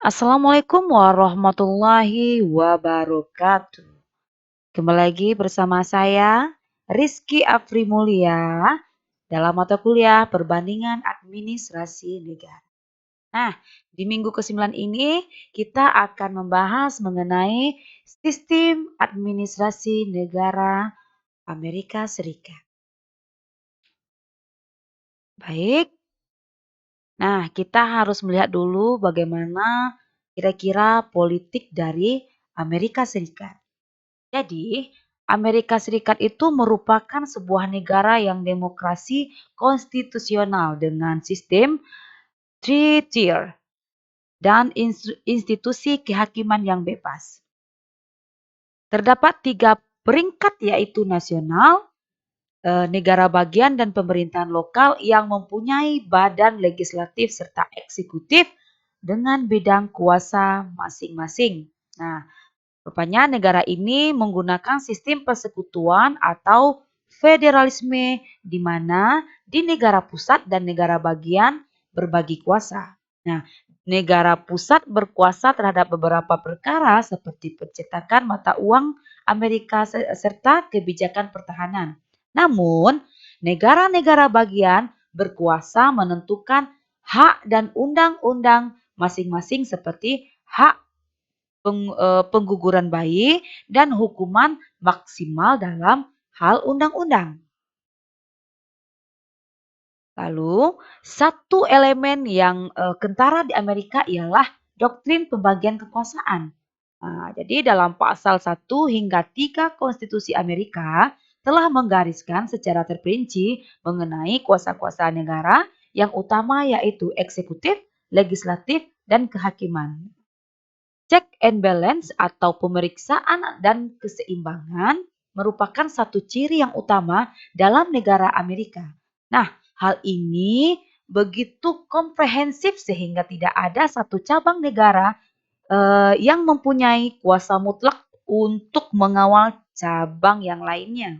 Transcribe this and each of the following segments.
Assalamualaikum warahmatullahi wabarakatuh. Kembali lagi bersama saya, Rizky Afrimulia, dalam mata kuliah Perbandingan Administrasi Negara. Nah, di minggu ke-9 ini kita akan membahas mengenai sistem administrasi negara Amerika Serikat. Baik, nah kita harus melihat dulu bagaimana kira-kira politik dari Amerika Serikat. Jadi, Amerika Serikat itu merupakan sebuah negara yang demokrasi konstitusional dengan sistem three-tier dan institusi kehakiman yang bebas. Terdapat 3 peringkat yaitu nasional, negara bagian dan pemerintahan lokal yang mempunyai badan legislatif serta eksekutif dengan bidang kuasa masing-masing. Nah, rupanya negara ini menggunakan sistem persekutuan atau federalisme di mana di negara pusat dan negara bagian berbagi kuasa. Nah, negara pusat berkuasa terhadap beberapa perkara seperti percetakan mata uang Amerika serta kebijakan pertahanan. Namun, negara-negara bagian berkuasa menentukan hak dan undang-undang masing-masing seperti hak pengguguran bayi dan hukuman maksimal dalam hal undang-undang. Lalu, satu elemen yang kentara di Amerika ialah doktrin pembagian kekuasaan. Nah, jadi dalam pasal 1 hingga 3 Konstitusi Amerika telah menggariskan secara terperinci mengenai kuasa-kuasa negara yang utama yaitu eksekutif, legislatif, dan kehakiman. Check and balance atau pemeriksaan dan keseimbangan merupakan satu ciri yang utama dalam negara Amerika. Nah, hal ini begitu komprehensif sehingga tidak ada satu cabang negara yang mempunyai kuasa mutlak untuk mengawal cabang yang lainnya.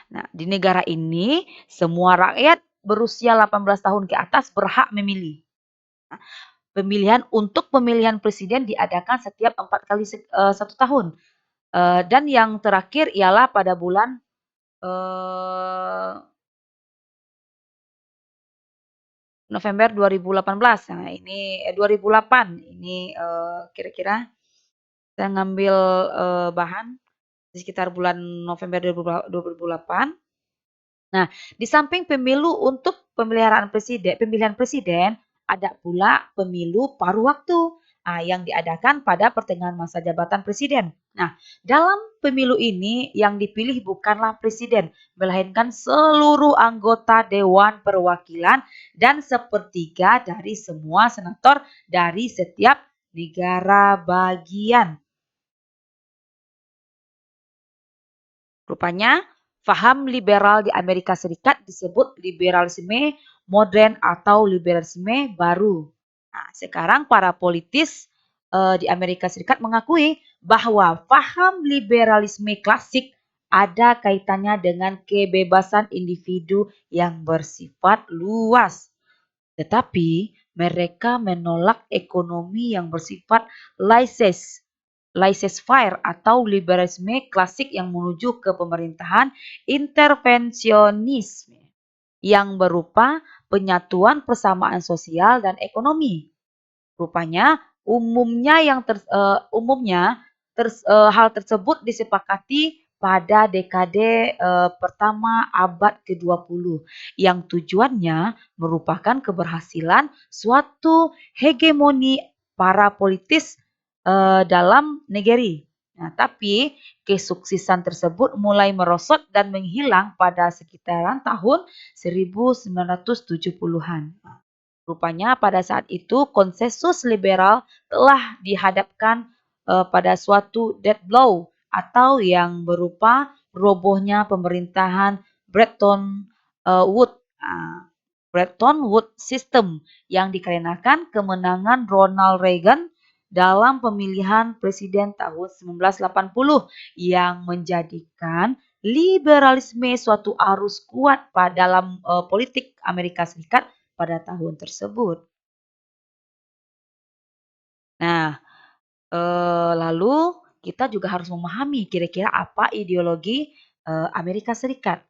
Nah, di negara ini semua rakyat berusia 18 tahun ke atas berhak memilih. Pemilihan presiden diadakan setiap 4 kali 1 tahun. Dan yang terakhir ialah pada bulan November 2018. Nah, ini 2008. Ini kira-kira saya ngambil bahan di sekitar bulan November 2008. Nah, di samping pemilu untuk pemilihan presiden, ada pula pemilu paruh waktu yang diadakan pada pertengahan masa jabatan presiden. Nah, dalam pemilu ini yang dipilih bukanlah presiden, melainkan seluruh anggota Dewan Perwakilan dan sepertiga dari semua senator dari setiap negara bagian. Rupanya, faham liberal di Amerika Serikat disebut liberalisme modern atau liberalisme baru. Nah, sekarang para politis di Amerika Serikat mengakui bahwa faham liberalisme klasik ada kaitannya dengan kebebasan individu yang bersifat luas. Tetapi mereka menolak ekonomi yang bersifat laissez-faire atau liberalisme klasik yang menuju ke pemerintahan intervensionisme yang berupa penyatuan persamaan sosial dan ekonomi. Rupanya hal tersebut disepakati pada dekade pertama abad ke-20 yang tujuannya merupakan keberhasilan suatu hegemoni para politis dalam negeri. Nah, tapi kesuksesan tersebut mulai merosot dan menghilang pada sekitaran tahun 1970-an. Rupanya pada saat itu konsensus liberal telah dihadapkan pada suatu dead blow atau yang berupa robohnya pemerintahan Bretton Woods System yang dikarenakan kemenangan Ronald Reagan dalam pemilihan presiden tahun 1980 yang menjadikan liberalisme suatu arus kuat dalam politik Amerika Serikat pada tahun tersebut. Nah, lalu kita juga harus memahami kira-kira apa ideologi, Amerika Serikat.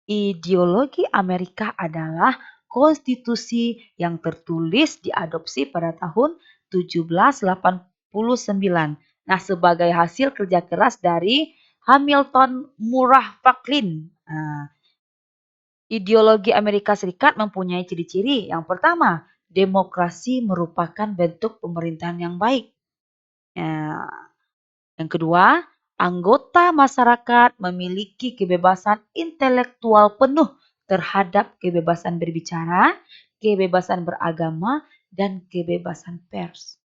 Ideologi Amerika adalah konstitusi yang tertulis diadopsi pada tahun 1789. Nah, sebagai hasil kerja keras dari Hamilton Murrah Franklin. Nah, ideologi Amerika Serikat mempunyai ciri-ciri. Yang pertama, demokrasi merupakan bentuk pemerintahan yang baik. Nah, yang kedua, anggota masyarakat memiliki kebebasan intelektual penuh terhadap kebebasan berbicara, kebebasan beragama, dan kebebasan pers.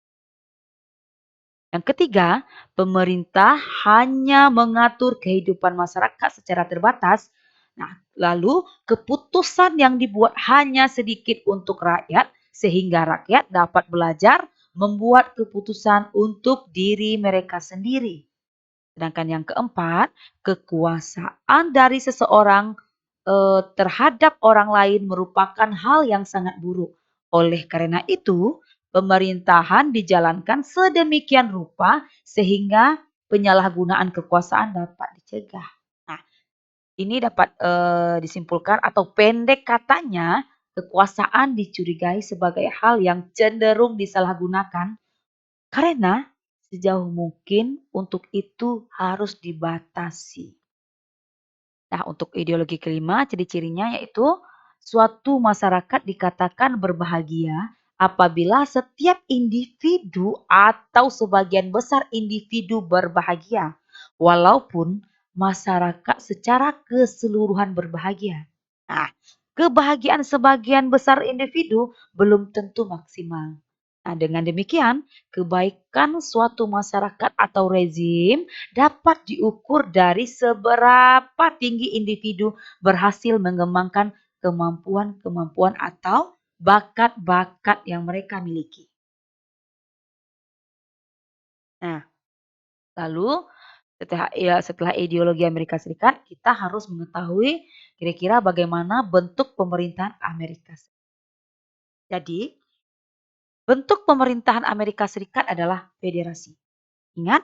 Yang ketiga, pemerintah hanya mengatur kehidupan masyarakat secara terbatas. Nah, lalu keputusan yang dibuat hanya sedikit untuk rakyat sehingga rakyat dapat belajar membuat keputusan untuk diri mereka sendiri. Sedangkan yang keempat, kekuasaan dari seseorang terhadap orang lain merupakan hal yang sangat buruk. Oleh karena itu, pemerintahan dijalankan sedemikian rupa sehingga penyalahgunaan kekuasaan dapat dicegah. Nah, ini dapat disimpulkan atau pendek katanya, kekuasaan dicurigai sebagai hal yang cenderung disalahgunakan karena sejauh mungkin untuk itu harus dibatasi. Nah, untuk ideologi kelima, ciri-cirinya yaitu suatu masyarakat dikatakan berbahagia apabila setiap individu atau sebagian besar individu berbahagia, walaupun masyarakat secara keseluruhan berbahagia. Nah, kebahagiaan sebagian besar individu belum tentu maksimal. Nah, dengan demikian, kebaikan suatu masyarakat atau rezim dapat diukur dari seberapa tinggi individu berhasil mengembangkan kemampuan-kemampuan atau bakat-bakat yang mereka miliki. Nah, lalu setelah ideologi Amerika Serikat, kita harus mengetahui kira-kira bagaimana bentuk pemerintahan Amerika Serikat. Jadi, bentuk pemerintahan Amerika Serikat adalah federasi. Ingat,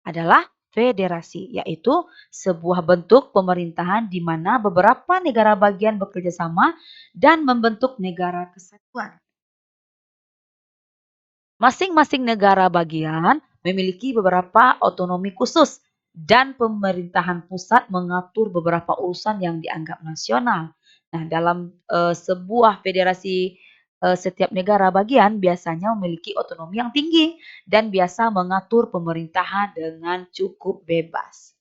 adalah federasi, yaitu sebuah bentuk pemerintahan di mana beberapa negara bagian bekerja sama dan membentuk negara kesatuan. Masing-masing negara bagian memiliki beberapa otonomi khusus dan pemerintahan pusat mengatur beberapa urusan yang dianggap nasional. Nah, dalam sebuah federasi setiap negara bagian biasanya memiliki otonomi yang tinggi dan biasa mengatur pemerintahan dengan cukup bebas.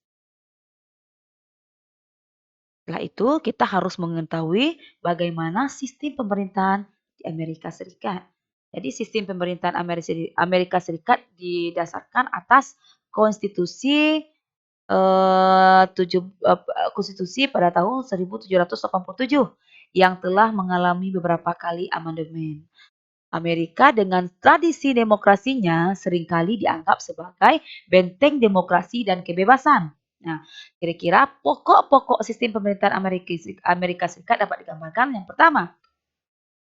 Setelah itu, kita harus mengetahui bagaimana sistem pemerintahan di Amerika Serikat. Jadi sistem pemerintahan Amerika Serikat didasarkan atas konstitusi konstitusi pada tahun 1787 yang telah mengalami beberapa kali amandemen. Amerika dengan tradisi demokrasinya seringkali dianggap sebagai benteng demokrasi dan kebebasan. Nah, kira-kira pokok-pokok sistem pemerintahan Amerika Serikat dapat digambarkan. Yang pertama,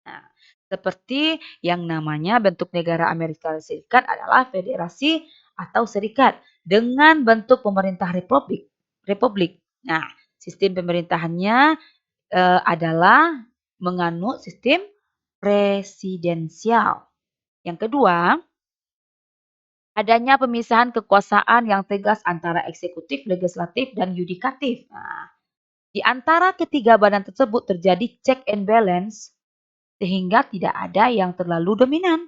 nah, seperti yang namanya bentuk negara Amerika Serikat adalah federasi atau serikat dengan bentuk pemerintah republik. Republik. Nah, sistem pemerintahannya adalah menganut sistem presidensial. Yang kedua, adanya pemisahan kekuasaan yang tegas antara eksekutif, legislatif, dan yudikatif. Nah, di antara ketiga badan tersebut terjadi check and balance sehingga tidak ada yang terlalu dominan.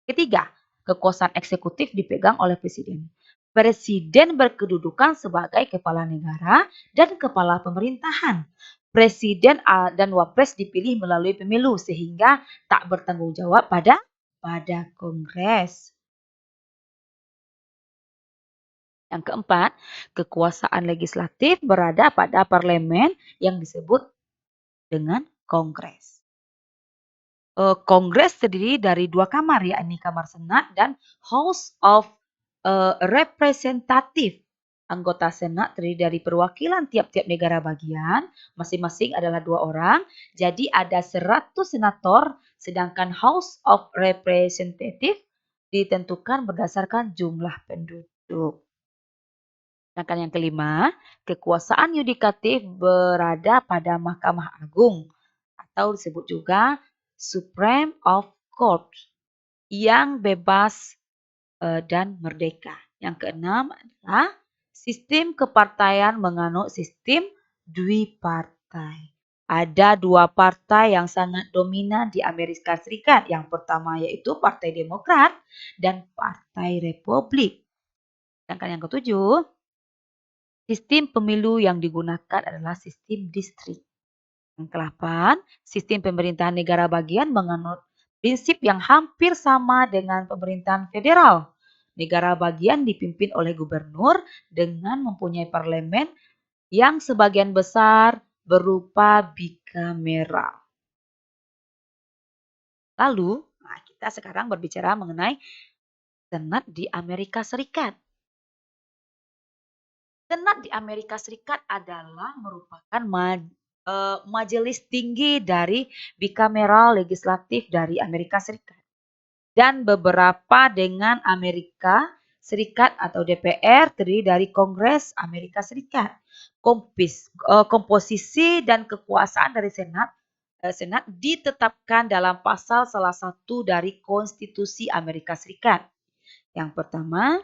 Ketiga, kekuasaan eksekutif dipegang oleh presiden. Presiden berkedudukan sebagai kepala negara dan kepala pemerintahan. Presiden dan wapres dipilih melalui pemilu sehingga tak bertanggung jawab pada Kongres. Yang keempat, kekuasaan legislatif berada pada parlemen yang disebut dengan Kongres. Kongres terdiri dari dua kamar, yakni Kamar Senat dan House of Representative. Anggota Senat terdiri dari perwakilan tiap-tiap negara bagian, masing-masing adalah 2 orang. Jadi ada 100 senator, sedangkan House of Representative ditentukan berdasarkan jumlah penduduk. Sedangkan yang kelima, kekuasaan yudikatif berada pada Mahkamah Agung atau disebut juga Supreme of Court yang bebas dan merdeka. Yang keenam adalah sistem kepartaian menganut sistem dwipartai. Ada dua partai yang sangat dominan di Amerika Serikat. Yang pertama yaitu Partai Demokrat dan Partai Republik. Sedangkan yang ketujuh, sistem pemilu yang digunakan adalah sistem distrik. Yang ke-8, sistem pemerintahan negara bagian menganut prinsip yang hampir sama dengan pemerintahan federal. Negara bagian dipimpin oleh gubernur dengan mempunyai parlemen yang sebagian besar berupa bikameral. Lalu, kita sekarang berbicara mengenai Senat di Amerika Serikat. Senat di Amerika Serikat adalah merupakan majelis tinggi dari bikameral legislatif dari Amerika Serikat. Dan beberapa dengan Amerika Serikat atau DPR terdiri dari Kongres Amerika Serikat. Komposisi dan kekuasaan dari Senat ditetapkan dalam pasal salah satu dari Konstitusi Amerika Serikat. Yang pertama,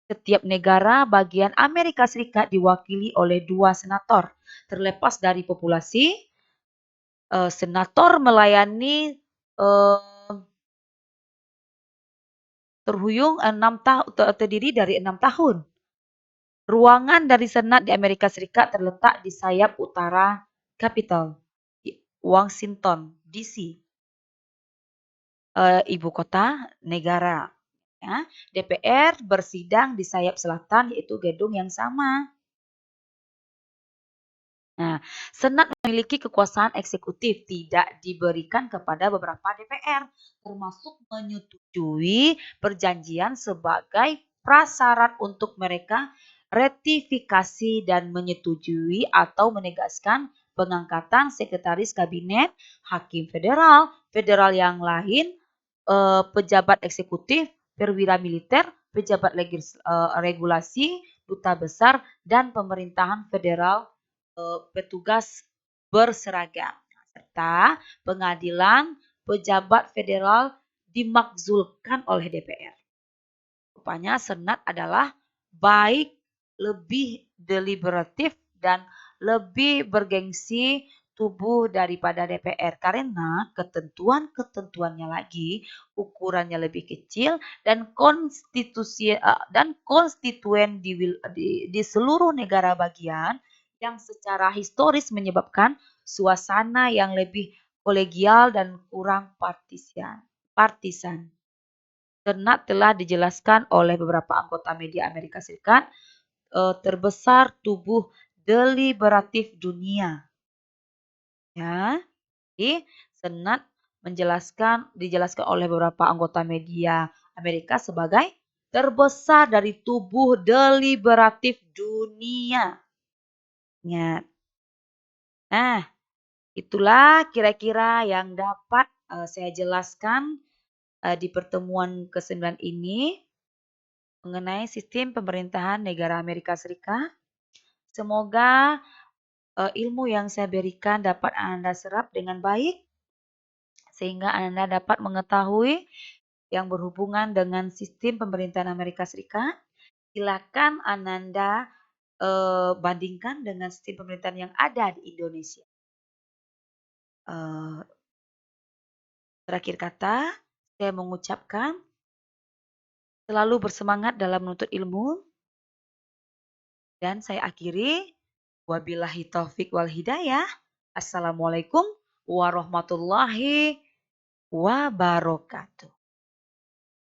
setiap negara bagian Amerika Serikat diwakili oleh 2 senator. Terlepas dari populasi, senator melayani terdiri dari 6 tahun. Ruangan dari Senat di Amerika Serikat terletak di sayap utara Capitol, di Washington, D.C. Ibu kota negara. Ya. DPR bersidang di sayap selatan yaitu gedung yang sama. Nah, Senat memiliki kekuasaan eksekutif tidak diberikan kepada beberapa DPR, termasuk menyetujui perjanjian sebagai prasyarat untuk mereka ratifikasi dan menyetujui atau menegaskan pengangkatan sekretaris kabinet, hakim federal, yang lain, pejabat eksekutif, perwira militer, pejabat regulasi, duta besar, dan pemerintahan federal petugas berseragam serta pengadilan pejabat federal dimakzulkan oleh DPR. Rupanya Senat adalah baik lebih deliberatif dan lebih bergengsi tubuh daripada DPR karena ketentuan-ketentuannya lagi ukurannya lebih kecil dan konstituen di seluruh negara bagian yang secara historis menyebabkan suasana yang lebih kolegial dan kurang partisan. Senat telah dijelaskan oleh beberapa anggota media Amerika Serikat terbesar tubuh deliberatif dunia. Ya, jadi Senat dijelaskan oleh beberapa anggota media Amerika sebagai terbesar dari tubuh deliberatif dunia. Ingat. Nah, itulah kira-kira yang dapat saya jelaskan di pertemuan ke-9 ini mengenai sistem pemerintahan negara Amerika Serikat. Semoga ilmu yang saya berikan dapat Anda serap dengan baik sehingga Anda dapat mengetahui yang berhubungan dengan sistem pemerintahan Amerika Serikat. Silakan Anda bandingkan dengan sistem pemerintahan yang ada di Indonesia. Terakhir kata, saya mengucapkan selalu bersemangat dalam menuntut ilmu. Dan saya akhiri, wabillahi taufik wal hidayah. Assalamualaikum warahmatullahi wabarakatuh.